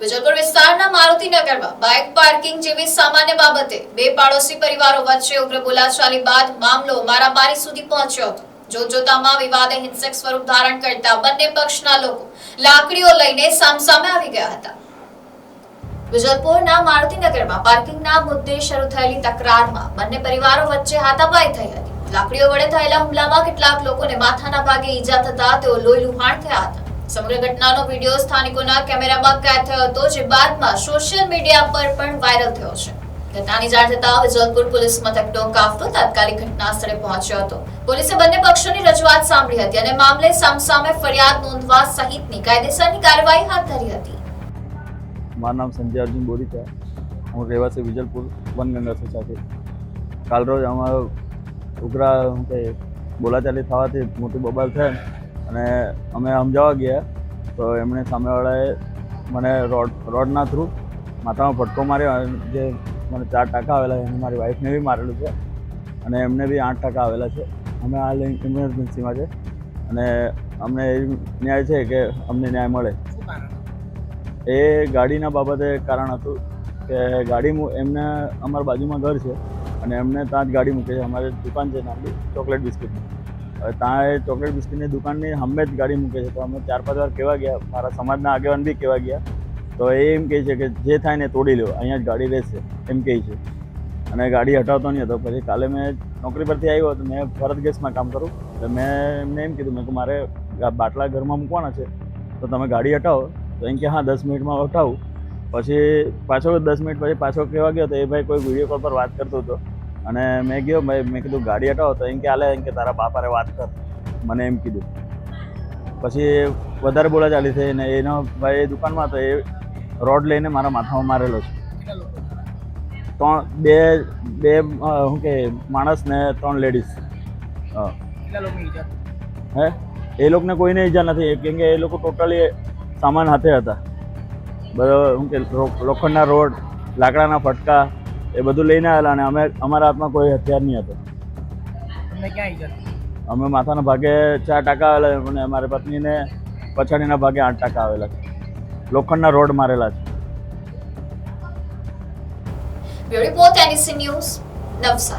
વિજલપુર વિસ્તારના મારુતિનગરમાં bike parking જેવી સામાન્ય બાબતે બે પાડોશી પરિવારો વચ્ચે ઉગ્ર બોલાચાલી બાદ મામલો મારામારી સુધી પહોંચ્યો હતો. જોતજોતામાં વિવાદે હિંસક સ્વરૂપ ધારણ કરતા બંને પક્ષના લોકો લાકડીઓ લઈને સામસામે આવી ગયા હતા. વિજલપુરના મારુતિનગરમાં પાર્કિંગના મુદ્દે શરૂ થયેલી તકરારમાં બંને પરિવારો વચ્ચે હાથાપાઈ થઈ હતી. લાકડીઓ વડે થયેલા હુમલામાં કેટલાક લોકોને માથાના ભાગે ઈજા થતા તેઓ લોહીલુહાણ થયા હતા. સમગ્ર ઘટનાનો વિડીયો સ્થાનિકોના કેમેરામાં કેદ થયો હતો, જે બાદમાં સોશિયલ મીડિયા પર પણ વાયરલ થયો છે. ઘટનાની જાણ થતાં વિજલપુર પોલીસ મથકનો કાફલો તાત્કાલિક ઘટના સ્થળે પહોંચ્યો હતો. પોલીસે બંને પક્ષોની રજૂઆત સાંભળી હતી અને મામલે સામસામે ફરિયાદ નોંધવા સહિતની કાયદેસરની કાર્યવાહી હાથ ધરી હતી. મારું નામ સંજય અર્જુન બોરી છે. હું રહેવાસી વિજલપુર વનગંગા સોસાયટી. કાલ રોજ અમારો ઉગ્ર બોલાચાલી થવાથી મોટી બબાલ થઈ અને અમે સમજાવવા ગયા તો એમણે સામેવાળાએ મને રોડના થ્રુ માથામાં ફટકો માર્યો. જે મને 4 ટાંકા આવેલા એને મારી વાઈફને બી મારેલું છે અને એમને બી 8 ટાંકા આવેલા છે. અમે આ ઇમરજન્સીમાં છે અને અમને એ ન્યાય છે કે અમને ન્યાય મળે. એ ગાડીના બાબતે કારણ હતું કે ગાડી એમને અમારા બાજુમાં ઘર છે અને એમને ત્યાં જ ગાડી મૂકે છે. અમારી દુકાન છે નાની ચોકલેટ બિસ્કિટની. હવે ત્યાં એ ચોકલેટ બિસ્કિટની દુકાનની સામે જ ગાડી મૂકે છે. તો અમે 4-5 વાર કહેવા ગયા, મારા સમાજના આગેવાન બી કહેવા ગયા તો એ એમ કહે છે કે જે થાય ને તોડી લો, અહીંયા જ ગાડી રહેશે એમ કહે છે અને ગાડી હટાવતો નહીં હતો. પછી કાલે મેં નોકરી પરથી આવ્યો તો મેં ભરત ગેસમાં કામ કરું તો મેં એમને એમ કીધું, મેં કે મારે બાટલા ઘરમાં મૂકવાના છે તો તમે ગાડી હટાવો. તો એમ કે હા 10 મિનિટમાં હટાવું. પછી પાછો 10 મિનિટ પછી પાછો કહેવા ગયો તો એ ભાઈ કોઈ વિડીયો કોલ પર વાત કરતો હતો અને મેં ગયો, મેં કીધું ગાડી હટાવો તો એમ કે હાલે એમ કે તારા બાપારે વાત કર, મને એમ કીધું. પછી વધારે બોલાચાલી થઈ ને એનો ભાઈ દુકાનમાં તો એ રોડ લઈને મારા માથામાં મારેલો છે. બે શું કે માણસ ને 3 લેડીઝ. હે એ લોકોને કોઈને ઈજા નથી કેમ કે એ લોકો ટોટલી સામાન હાથે હતા. બધો શું કે લોખંડના રોડ, લાકડાના ફટકા એ બધું લઈને આવેલા અને અમારા હાથમાં કોઈ હથિયાર નહીં હતો. અમે માથાના ભાગે 4 ટાંકા આવેલા અને મારી પત્નીને પછાડીના ભાગે 8 ટાંકા આવેલા છે. લોખંડના રોડ મારેલા છે. Bureau report NEC news, Navsari.